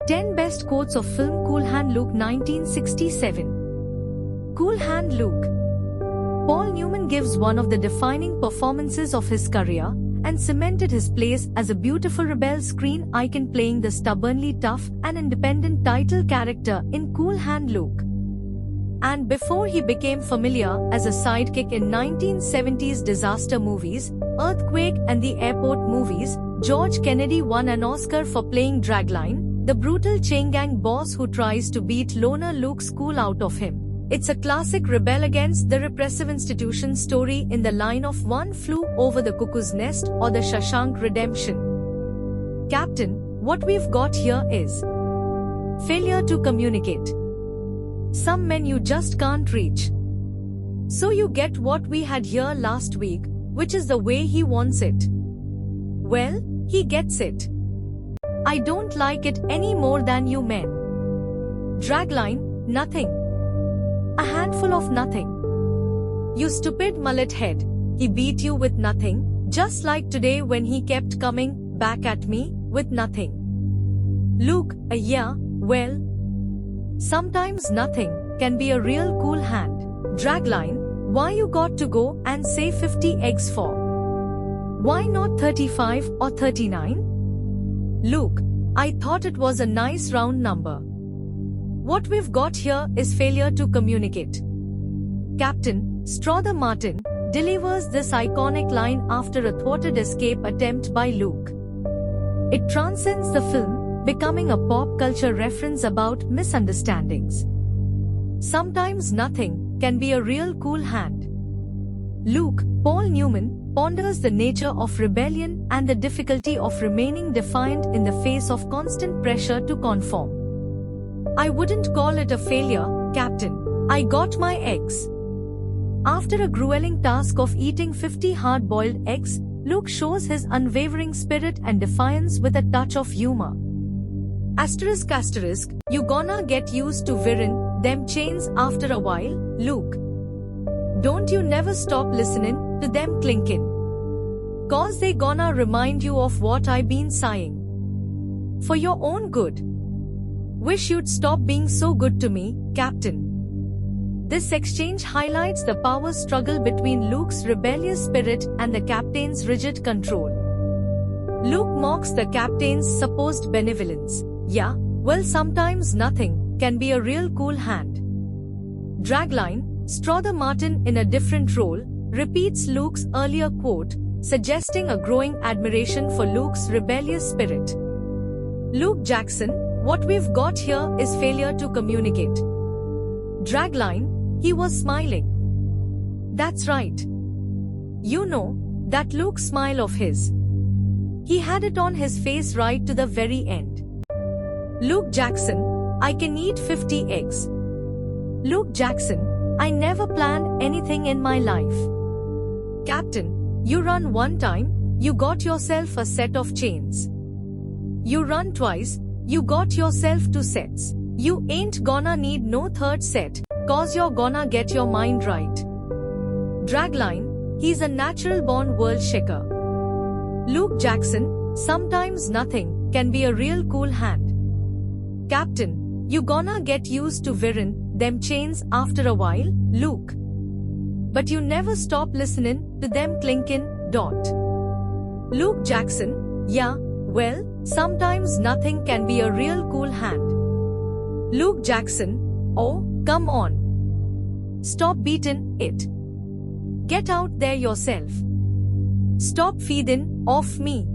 10 Best Quotes of Film Cool Hand Luke 1967. Cool Hand Luke. Paul Newman gives one of the defining performances of his career and cemented his place as a beautiful rebel screen icon, playing the stubbornly tough and independent title character in Cool Hand Luke. And before he became familiar as a sidekick in 1970s disaster movies, Earthquake and the Airport movies, George Kennedy won an Oscar for playing Dragline, the brutal chain gang boss who tries to beat loner Luke's cool out of him. It's a classic rebel against the repressive institution story in the line of One Flew Over the Cuckoo's Nest or The Shawshank Redemption. Captain, what we've got here is failure to communicate. Some men you just can't reach. So you get what we had here last week, which is the way he wants it. Well, he gets it. I don't like it any more than you men. Dragline, nothing. A handful of nothing. You stupid mullet head, he beat you with nothing, just like today when he kept coming back at me with nothing. Luke, yeah, well, sometimes nothing can be a real cool hand. Dragline, why you got to go and say 50 eggs for? Why not 35 or 39? Luke, I thought it was a nice round number. What we've got here is failure to communicate. Captain, Strother Martin, delivers this iconic line after a thwarted escape attempt by Luke. It transcends the film, becoming a pop culture reference about misunderstandings. Sometimes nothing can be a real cool hand. Luke, Paul Newman, ponders the nature of rebellion and the difficulty of remaining defiant in the face of constant pressure to conform. I wouldn't call it a failure, Captain. I got my eggs. After a grueling task of eating 50 hard-boiled eggs, Luke shows his unwavering spirit and defiance with a touch of humor. Asterisk asterisk, you gonna get used to wearing them chains after a while, Luke. Don't you never stop listening to them clinkin'. 'Cause they gonna remind you of what I been sighing. For your own good. Wish you'd stop being so good to me, Captain. This exchange highlights the power struggle between Luke's rebellious spirit and the captain's rigid control. Luke mocks the captain's supposed benevolence. Yeah, well, sometimes nothing can be a real cool hand. Dragline, Strother Martin, in a different role, repeats Luke's earlier quote, suggesting a growing admiration for Luke's rebellious spirit. Luke Jackson, what we've got here is failure to communicate. Dragline, he was smiling. That's right. You know, that Luke smile of his. He had it on his face right to the very end. Luke Jackson, I can eat 50 eggs. Luke Jackson, I never planned anything in my life. Captain, you run one time, you got yourself a set of chains. You run twice, you got yourself 2 sets. You ain't gonna need no third set, 'cause you're gonna get your mind right. Dragline, he's a natural-born world shaker. Luke Jackson, sometimes nothing can be a real cool hand. Captain, you gonna get used to wearing them chains after a while, Luke. But you never stop listening to them clinkin'. Luke Jackson, yeah, well, sometimes nothing can be a real cool hand. Luke Jackson, oh, come on. Stop beating it. Get out there yourself. Stop feeding off me.